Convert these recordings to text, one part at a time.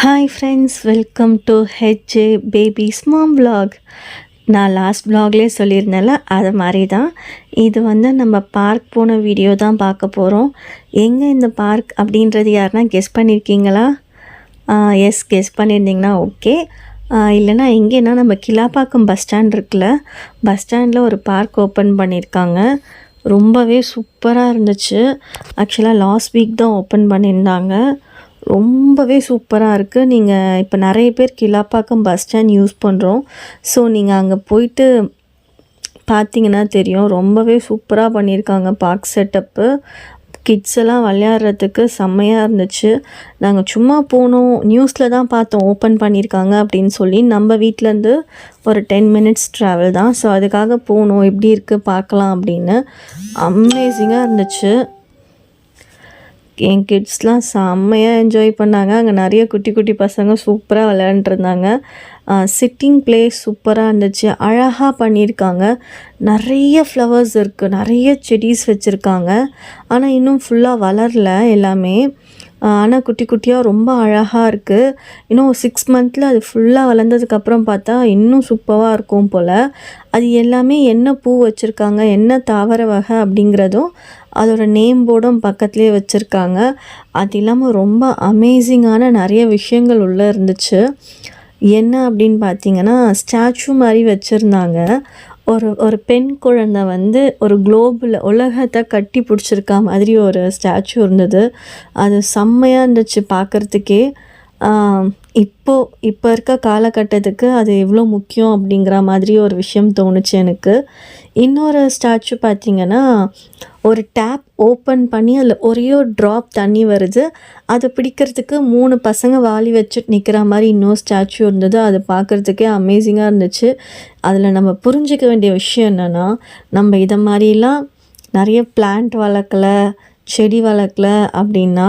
Hi friends, welcome to HJ babies mom vlog. நான் last vlogலேயே சொல்லியிருந்தேன்ல, அது மாதிரி தான் இது நம்ம பார்க் போன வீடியோ தான் பார்க்க போகிறோம். எங்கே இந்த பார்க் அப்படின்றது யாருன்னா கெஸ் பண்ணியிருக்கீங்களா? எஸ், கெஸ் பண்ணியிருந்தீங்கன்னா ஓகே. இல்லைனா எங்கேன்னா நம்ம கிளாப்பாக்கம் பஸ் ஸ்டாண்ட் இருக்குல்ல, பஸ் ஸ்டாண்டில் ஒரு பார்க் ஓப்பன் பண்ணியிருக்காங்க. ரொம்பவே சூப்பராக இருந்துச்சு. ஆக்சுவலாக லாஸ்ட் வீக் தான் ஓப்பன் பண்ணியிருந்தாங்க. ரொம்பவே சூப்பராக இருக்குது. நீங்கள் இப்போ நிறைய பேர் கிளாப்பாக்கம் பஸ் ஸ்டாண்ட் யூஸ் பண்ணுறோம். ஸோ நீங்கள் அங்கே போயிட்டு பார்த்தீங்கன்னா தெரியும், ரொம்பவே சூப்பராக பண்ணியிருக்காங்க பார்க் செட்டப்பு. கிட்ஸ் எல்லாம் விளையாடுறதுக்கு செம்மையாக இருந்துச்சு. நாங்கள் சும்மா போனோம், நியூஸில் தான் பார்த்தோம் ஓப்பன் பண்ணியிருக்காங்க அப்படின்னு சொல்லி. நம்ம வீட்டிலேருந்து ஒரு 10 minutes ட்ராவல் தான். ஸோ அதுக்காக போனோம், எப்படி இருக்குது பார்க்கலாம் அப்படின்னு. அமேசிங்காக இருந்துச்சு. என் கிட்ஸ்லாம் செம்மையாக என்ஜாய் பண்ணாங்க. அங்கே நிறைய குட்டி குட்டி பசங்க சூப்பராக விளையாண்டுருந்தாங்க. சிட்டிங் பிளேஸ் சூப்பராக இருந்துச்சு, அழகாக பண்ணியிருக்காங்க. நிறைய ஃப்ளவர்ஸ் இருக்குது, நிறைய செடிஸ் வச்சுருக்காங்க. ஆனால் இன்னும் ஃபுல்லாக வளரல எல்லாமே. ஆனால் குட்டி குட்டியாக ரொம்ப அழகாக இருக்குது. இன்னும் 6 months அது ஃபுல்லாக வளர்ந்ததுக்கப்புறம் பார்த்தா இன்னும் சூப்பராக இருக்கும் போல். அது எல்லாமே என்ன பூ வச்சுருக்காங்க, என்ன தாவர வகை அப்படிங்கிறதும் அதோட நேம் போர்டும் பக்கத்துலேயே வச்சுருக்காங்க. அது இல்லாமல் ரொம்ப அமேசிங்கான நிறைய விஷயங்கள் உள்ளே இருந்துச்சு. என்ன அப்படின்னு பார்த்தீங்கன்னா, ஸ்டாச்சு மாதிரி வச்சுருந்தாங்க. ஒரு பெண் குழந்தை ஒரு குளோபில் உலகத்தை கட்டி பிடிச்சிருக்கா மாதிரி ஒரு ஸ்டாச்சு இருந்தது. அது செம்மையாக இருந்துச்சு பார்க்குறதுக்கே. இப்போ இருக்க காலகட்டத்துக்கு அது எவ்வளோ முக்கியம் அப்படிங்கிற மாதிரி ஒரு விஷயம் தோணுச்சு எனக்கு. இன்னொரு ஸ்டாச்சு பார்த்திங்கன்னா, ஒரு டேப் ஓப்பன் பண்ணி அதில் ஒரே ஒரு ட்ராப் தண்ணி வருது. அதை பிடிக்கிறதுக்கு 3 பசங்க வாளி வச்சுட்டு நிற்கிற மாதிரி இன்னொரு ஸ்டாச்சு இருந்தது. அது பார்க்குறதுக்கே அமேசிங்காக இருந்துச்சு. அதில் நம்ம புரிஞ்சிக்க வேண்டிய விஷயம் என்னென்னா, நம்ம இதை மாதிரிலாம் நிறைய பிளான்ட் வளர்க்கலை, செடி வளர்க்கலை அப்படின்னா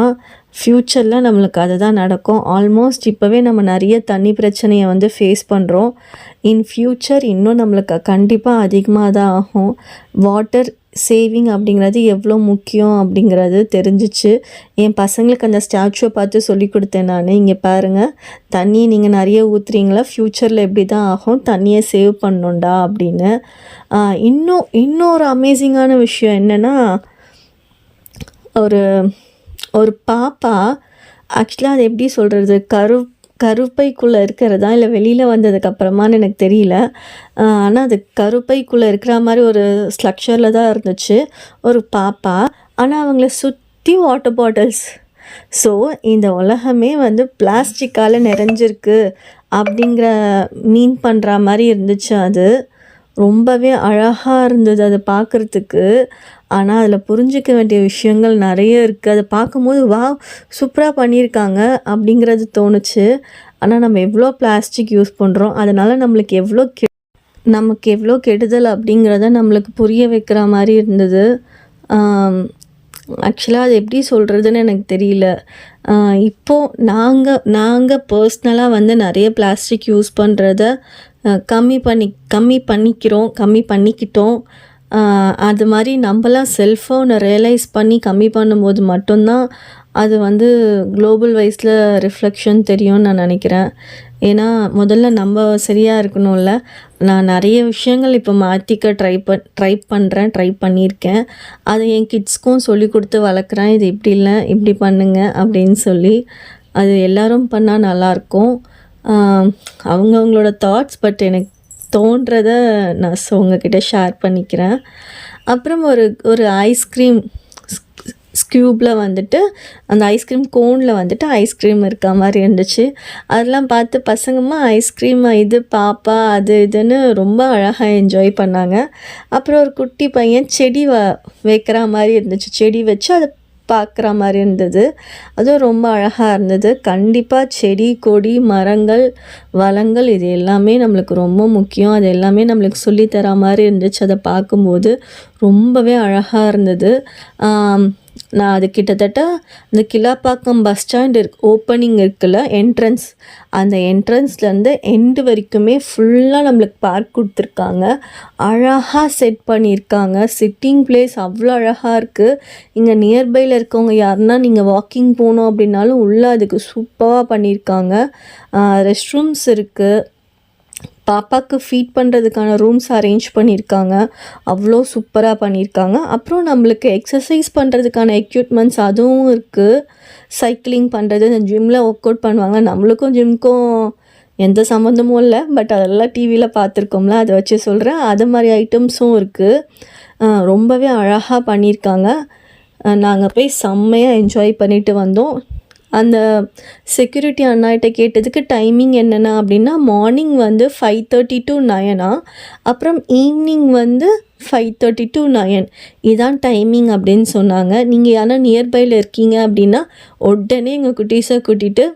ஃப்யூச்சரில் நம்மளுக்கு அதுதான் நடக்கும். ஆல்மோஸ்ட் இப்போவே நம்ம நிறைய தண்ணி பிரச்சனையை ஃபேஸ் பண்ணுறோம். இன் ஃப்யூச்சர் இன்னும் நம்மளுக்கு கண்டிப்பாக அதிகமாக தான் ஆகும். வாட்டர் சேவிங் அப்படிங்கிறது எவ்வளோ முக்கியம் அப்படிங்கிறது தெரிஞ்சிச்சு. என் பசங்களுக்கு அந்த ஸ்டாச்சுவை பார்த்து சொல்லி கொடுத்தேன் நான். இங்கே பாருங்கள், தண்ணியை நீங்கள் நிறைய ஊற்றுறீங்களா, ஃப்யூச்சரில் எப்படி தான் ஆகும், தண்ணியை சேவ் பண்ணணுண்டா அப்படின்னு. இன்னொரு அமேசிங்கான விஷயம் என்னென்னா, ஒரு பாப்பா, ஆக்சுவலாக அது எப்படி சொல்கிறது, கருப்பைக்குள்ளே இருக்கிறதா இல்லை வெளியில் வந்ததுக்கப்புறமான்னு எனக்கு தெரியல. ஆனால் அது கருப்பைக்குள்ளே இருக்கிற மாதிரி ஒரு ஸ்ட்ரக்சரில் தான் இருந்துச்சு ஒரு பாப்பா. ஆனால் அவங்கள சுற்றி வாட்டர் பாட்டில்ஸ். ஸோ இந்த உலகமே பிளாஸ்டிக்கால் நிறைஞ்சிருக்கு அப்படிங்கிற மீன் பண்ணுற மாதிரி இருந்துச்சு. அது ரொம்பவே அழகாக இருந்தது அது பார்க்குறதுக்கு. ஆனால் அதில் புரிஞ்சிக்க வேண்டிய விஷயங்கள் நிறைய இருக்குது. அதை பார்க்கும்போது சூப்பராக பண்ணியிருக்காங்க அப்படிங்கிறது தோணுச்சு. ஆனால் நம்ம எவ்வளோ பிளாஸ்டிக் யூஸ் பண்ணுறோம், அதனால் நமக்கு எவ்வளோ கெடுதல் அப்படிங்கிறத நம்மளுக்கு புரிய வைக்கிற மாதிரி இருந்தது. ஆக்சுவலாக அது எப்படி சொல்கிறதுன்னு எனக்கு தெரியல. இப்போது நாங்கள் பர்ஸ்னலாக நிறைய பிளாஸ்டிக் யூஸ் பண்ணுறத கம்மி பண்ணிக்கிட்டோம். அது மாதிரி நம்மளாம் செல்ஃபாக ஒன்று ரியலைஸ் பண்ணி கம்மி பண்ணும்போது மட்டும்தான் அது குளோபல் வைஸில் ரிஃப்ளெக்ஷன் தெரியும்னு நான் நினைக்கிறேன். ஏன்னா முதல்ல நம்ம சரியாக இருக்கணும்ல. நான் நிறைய விஷயங்கள் இப்போ மாற்றிக்க ட்ரை பண்ணியிருக்கேன். அதை என் கிட்ஸ்க்கும் சொல்லி கொடுத்து வளர்க்குறேன். இது இப்படி இல்லை, இப்படி பண்ணுங்க அப்படின்னு சொல்லி. அது எல்லோரும் பண்ணால் நல்லாயிருக்கும். அவங்களோட தாட்ஸ், பட் எனக்கு தோன்றத நான் உங்ககிட்ட ஷேர் பண்ணிக்கிறேன். அப்புறம் ஒரு ஐஸ்கிரீம் ஸ்கியூப்பில் அந்த ஐஸ்கிரீம் கோனில் ஐஸ்கிரீம் இருக்க மாதிரி இருந்துச்சு. அதெல்லாம் பார்த்து பசங்கம்மா ஐஸ்கிரீம் இது பாப்பா அது இதுன்னு ரொம்ப அழகாக என்ஜாய் பண்ணாங்க. அப்புறம் ஒரு குட்டி பையன் செடி வைக்கிற மாதிரி இருந்துச்சு. செடி வச்சு அதை பார்க்குற மாதிரி இருந்தது. அதுவும் ரொம்ப அழகாக இருந்தது. கண்டிப்பாக செடி கொடி மரங்கள் வளங்கள் இது எல்லாமே நம்மளுக்கு ரொம்ப முக்கியம். அது எல்லாமே நம்மளுக்கு சொல்லித்தர மாதிரி இருந்துச்சு. அதை பார்க்கும்போது ரொம்பவே அழகாக இருந்தது. நான் அது கிட்டத்தட்ட இந்த கிளாப்பாக்கம் பஸ் ஸ்டாண்ட் ஓப்பனிங் இருக்குல்ல, என்ட்ரன்ஸ், அந்த என்ட்ரன்ஸ்லேருந்து எண்டு வரைக்குமே ஃபுல்லாக நம்மளுக்கு பார்க் கொடுத்துருக்காங்க. அழகாக செட் பண்ணியிருக்காங்க. சிட்டிங் பிளேஸ் அவ்வளோ அழகாக இருக்குது. இங்கே நியர்பையில் இருக்கவங்க யாருன்னா நீங்கள் வாக்கிங் போகணும் அப்படின்னாலும் உள்ளே அதுக்கு சூப்பராக பண்ணியிருக்காங்க. ரெஸ்ட் ரூம்ஸ் இருக்குது. பாப்பாவுக்கு ஃபீட் பண்ணுறதுக்கான ரூம்ஸ் அரேஞ்ச் பண்ணியிருக்காங்க. அவ்வளோ சூப்பராக பண்ணியிருக்காங்க. அப்புறம் நம்மளுக்கு எக்ஸசைஸ் பண்ணுறதுக்கான எக்யூப்மெண்ட்ஸ் அதுவும் இருக்குது. சைக்கிளிங் பண்ணுறது, இந்த ஜிம்மில் ஒர்க் அவுட் பண்ணுவாங்க. நம்மளுக்கும் ஜிம்முக்கும் எந்த சம்மந்தமும் இல்லை, பட் அதெல்லாம் டிவியில் பார்த்துருக்கோம்ல, அதை வச்சு சொல்கிறேன். அது மாதிரி ஐட்டம்ஸும் இருக்குது. ரொம்பவே அழகாக பண்ணியிருக்காங்க. நாங்கள் போய் செம்மையாக என்ஜாய் பண்ணிட்டு வந்தோம். அந்த செக்யூரிட்டி அண்ணாகிட்ட கேட்டதுக்கு டைமிங் என்னென்னா அப்படின்னா, மார்னிங் வந்து 5:30 to 9, அப்புறம் ஈவினிங் வந்து 5:30 to 9 இதான் டைமிங் அப்படின்னு சொன்னாங்க. நீங்கள் யாரா நியர்பையில் இருக்கீங்க அப்படின்னா உடனே எங்கள் குட்டீஸை கூட்டிகிட்டு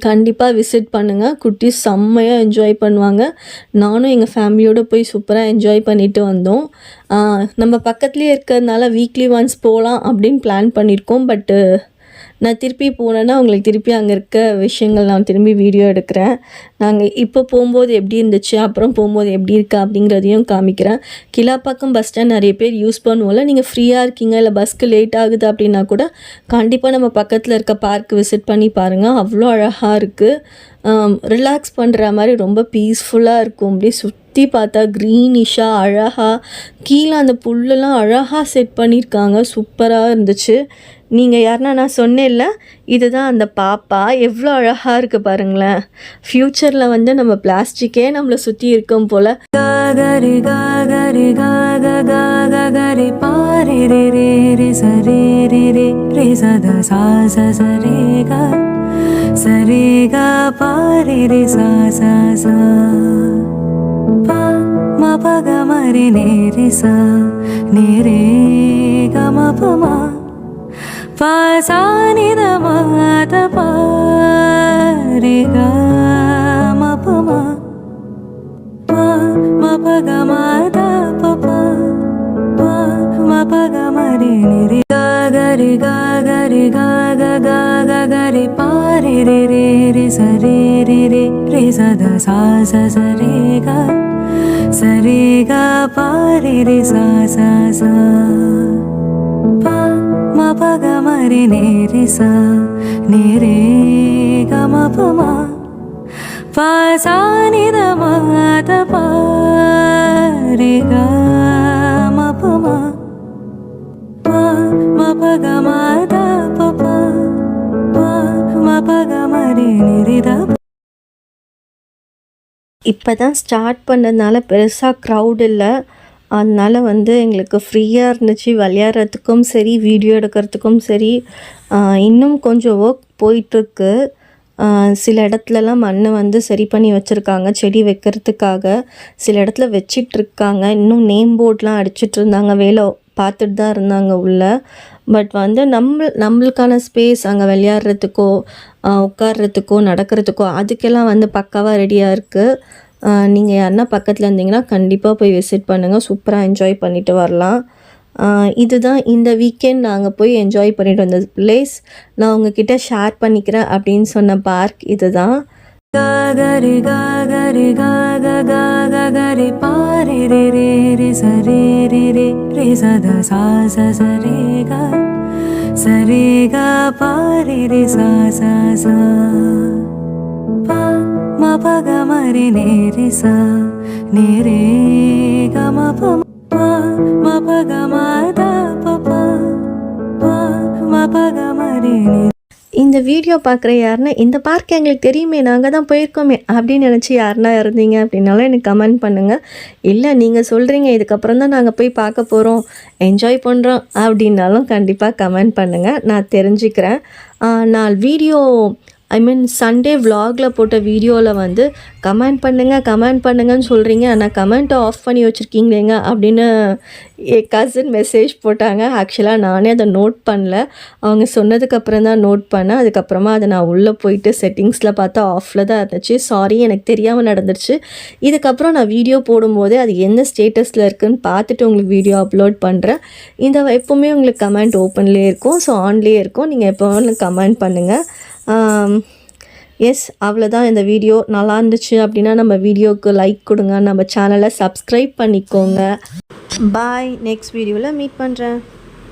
கண்டிப்பாக விசிட் பண்ணுங்கள். குட்டீஸ் செம்மையாக என்ஜாய் பண்ணுவாங்க. நானும் எங்கள் ஃபேமிலியோடு போய் சூப்பராக என்ஜாய் பண்ணிவிட்டு வந்தோம். நம்ம பக்கத்துலேயே இருக்கிறதுனால வீக்லி ஒன்ஸ் போகலாம் அப்படின்னு பிளான் பண்ணியிருக்கோம். பட்டு நான் திருப்பி போனேன்னா உங்களுக்கு திருப்பி அங்கே இருக்க விஷயங்கள் நான் திரும்பி வீடியோ எடுக்கிறேன். நாங்கள் இப்போ போகும்போது எப்படி இருந்துச்சு, அப்புறம் போகும்போது எப்படி இருக்கா அப்படிங்கிறதையும் காமிக்கிறேன். கிளாப்பாக்கம் பஸ் ஸ்டாண்ட் நிறைய பேர் யூஸ் பண்ணுவோம்ல, நீங்கள் ஃப்ரீயாக இருக்கீங்க இல்லை பஸ்க்கு லேட் ஆகுது அப்படின்னா கூட கண்டிப்பாக நம்ம பக்கத்தில் இருக்க பார்க் விசிட் பண்ணி பாருங்கள். அவ்வளோ அழகாக இருக்குது. ரிலாக்ஸ் பண்ணுற மாதிரி ரொம்ப பீஸ்ஃபுல்லாக இருக்கும். அப்படியே சுற்றி பார்த்தா க்ரீனிஷாக அழகாக கீழே அந்த புல்லெல்லாம் அழகாக செட் பண்ணியிருக்காங்க. சூப்பராக இருந்துச்சு. நீங்கள் யாருன்னா நான் சொன்னேன்ல, இதுதான் அந்த பாப்பா. எவ்வளோ அழகாக இருக்குது பாருங்களேன். ஃப்யூச்சரில் வந்து நம்ம பிளாஸ்டிக்கே நம்மளை சுற்றி இருக்கும் போல். கரி கரி கரி பாரி ரே ரே ரே சரி ரே ரே ரே சத சா சரி க சரி க பாரி ரே சா சா சா பா ம ப க ம ரி நே ரி சா நே ரே க ம ப ம பா சா நி த ம த பா ரே க ம ப ம பா ம ப க ம த ப ப பா ம ப க ம ரி நி ரி கரி கரி கரி பாரி ரே ரே ரே சரி ரே ரே ரே சத சா சரி க சரி க பாரி ரே சா சா சா பா ம ப க ம ரி நே ரி சா நே ரே க ம ப ம பா சா நி த ம த பா ரே க ம ப ம பா ம ப க ம த ப ப பா ம ப க ம ரி நி ரி த. இப்போ தான் ஸ்டார்ட் பண்ணதுனால பெருசாக க்ரௌட் இல்லை. அதனால் வந்து எங்களுக்கு ஃப்ரீயாக இருந்துச்சு. விளையாடுறதுக்கும் சரி, வீடியோ எடுக்கிறதுக்கும் சரி. இன்னும் கொஞ்சம் ஒர்க் போயிட்டுருக்கு. சில இடத்துலலாம் மண் வந்து சரி பண்ணி வச்சுருக்காங்க செடி வைக்கிறதுக்காக. சில இடத்துல வச்சிட்ருக்காங்க. இன்னும் நேம் போர்ட்லாம் அடிச்சிட்டு இருந்தாங்க. வேலை பார்த்துட்டு தான் இருந்தாங்க உள்ளே. பட் வந்து நம்மளுக்கான ஸ்பேஸ் அங்கே விளையாடுறதுக்கோ உட்கார்றதுக்கோ நடக்கிறதுக்கோ அதுக்கெல்லாம் வந்து பக்காவாக ரெடியாக இருக்குது. நீங்கள் யாருன்னா பக்கத்தில் இருந்தீங்கன்னா கண்டிப்பாக போய் விசிட் பண்ணுங்கள். சூப்பராக என்ஜாய் பண்ணிவிட்டு வரலாம். இதுதான் இந்த வீக்கெண்ட் நாங்கள் போய் என்ஜாய் பண்ணிட்டு வந்த பிளேஸ். நான் உங்ககிட்ட ஷேர் பண்ணிக்கிறேன் அப்படின்னு சொன்ன பார்க் இதுதான். கரி கரி கரி பாரி ரே ரே ரே சரி ரே ரே ரே சத சா சரி க சரி க பாரி ரே சா சா சா பா ம ப க ம ரி நே ரி சா நே ரே க ம ப பா ம ப க ம த ப ப பா ம ப க ம ரி நே. இந்த வீடியோ பார்க்குற யாருன்னா இந்த பார்க் எங்களுக்கு தெரியுமே, நாங்கள் தான் போயிருக்கோமே அப்படின்னு நினச்சி யாருன்னா இருந்தீங்க அப்படின்னாலும் எனக்கு கமெண்ட் பண்ணுங்கள். இல்லை நீங்கள் சொல்கிறீங்க இதுக்கப்புறம் தான் நாங்கள் போய் பார்க்க போகிறோம், என்ஜாய் பண்ணுறோம் அப்படின்னாலும் கண்டிப்பாக கமெண்ட் பண்ணுங்கள். நான் தெரிஞ்சுக்கிறேன். நான் வீடியோ ஐ மீன் சண்டே vlogல போட்ட வீடியோவில் வந்து கமெண்ட் பண்ணுங்கன்னு சொல்கிறீங்க, ஆனால் கமெண்ட்டை ஆஃப் பண்ணி வச்சுருக்கீங்களேங்க அப்படின்னு என் கசின் மெசேஜ் போட்டாங்க. ஆக்சுவலாக நானே அதை நோட் பண்ணல, அவங்க சொன்னதுக்கப்புறம் தான் நோட் பண்ணேன். அதுக்கப்புறமா அதை நான் உள்ளே போயிட்டு செட்டிங்ஸில் பார்த்தா ஆஃபில் தான் இருந்துச்சு. சாரி, எனக்கு தெரியாமல் நடந்துருச்சு. இதுக்கப்புறம் நான் வீடியோ போடும்போதே அது என்ன ஸ்டேட்டஸில் இருக்குதுன்னு பார்த்துட்டு உங்களுக்கு வீடியோ அப்லோட் பண்ணுறேன். எப்போவுமே உங்களுக்கு கமெண்ட் ஓப்பன்லேயே இருக்கும், ஸோ ஆன்லேயே இருக்கும். நீங்கள் எப்போ வேணும் கமெண்ட் பண்ணுங்கள். எஸ், அவ்வளோதான் இந்த வீடியோ. நல்லா இருந்துச்சு அப்படின்னா நம்ம வீடியோவுக்கு லைக் கொடுங்க, நம்ம சேனலை சப்ஸ்கிரைப் பண்ணிக்கோங்க. பாய், நெக்ஸ்ட் வீடியோவில் மீட் பண்ணுறேன்.